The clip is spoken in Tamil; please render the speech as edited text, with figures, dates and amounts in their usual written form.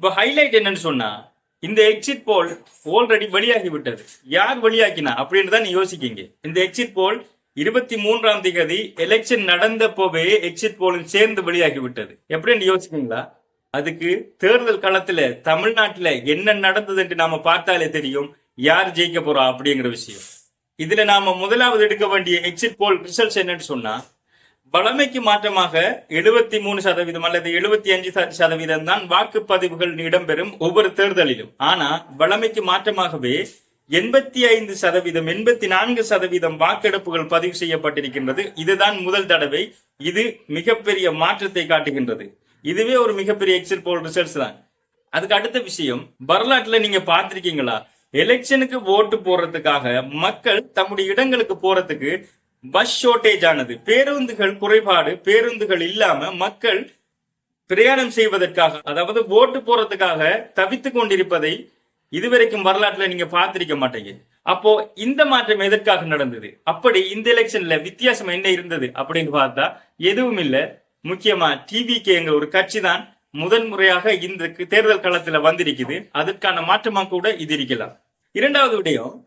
இப்ப ஹைலைட் என்னன்னு சொன்னா, இந்த எக்ஸிட் போல் ஆல்ரெடி வெளியாகி விட்டது. யார் வெளியாக்கினா அப்படின்னு தான் யோசிக்கீங்க. இந்த எக்ஸிட் போல் 23ஆம் தேதி எலெக்ஷன் நடந்தப்போவே எக்ஸிட் போலும் சேர்ந்து வெளியாகி விட்டது. எப்படின்னு யோசிக்கீங்களா? அதுக்கு தேர்தல் களத்துல தமிழ்நாட்டுல என்ன நடந்தது என்று நாம பார்த்தாலே தெரியும் யார் ஜெயிக்க போறா அப்படிங்கிற விஷயம். இதுல நாம முதலாவது எடுக்க வேண்டிய எக்ஸிட் போல் ரிசல்ட்ஸ் என்னன்னு சொன்னா, வளமைக்கு மாற்றமாக 73% அல்லது 75% தான் வாக்குப்பதிவுகள் இடம்பெறும் ஒவ்வொரு தேர்தலிலும். ஆனா வளமைக்கு மாற்றமாகவே 85%, 84% வாக்கெடுப்புகள் பதிவு செய்யப்பட்டிருக்கின்றது. இதுதான் முதல் தடவை. இது மிகப்பெரிய மாற்றத்தை காட்டுகின்றது. இதுவே ஒரு மிகப்பெரிய எக்ஸிட் போல் ரிசல்ட்ஸ் தான். அதுக்கு அடுத்த விஷயம், வரலாற்றுல நீங்க பார்த்திருக்கீங்களா, எலெக்ஷனுக்கு ஓட்டு போடுறதுக்காக மக்கள் தம்முடைய இடங்களுக்கு போறதுக்கு பஸ் ஷார்டேஜ் ஆனது, பேருந்துகள் குறைபாடு, பேருந்துகள் இல்லாம மக்கள் பிரயாணம் செய்வதற்காக, அதாவது ஓட்டு போறதுக்காக தவித்து கொண்டிருப்பதை இதுவரைக்கும் வரலாற்றுல நீங்க பார்த்திருக்க மாட்டீங்க. அப்போ இந்த மாற்றம் எதற்காக நடந்தது? அப்படி இந்த எலெக்ஷன்ல வித்தியாசம் என்ன இருந்தது அப்படின்னு பார்த்தா எதுவும் இல்ல. முக்கியமா டிவிகேங்கிற ஒரு கட்சி தான் முதன் முறையாக இந்த தேர்தல் களத்துல வந்திருக்குது. அதற்கான மாற்றமா கூட இது இருக்கலாம். இரண்டாவது விடயம்,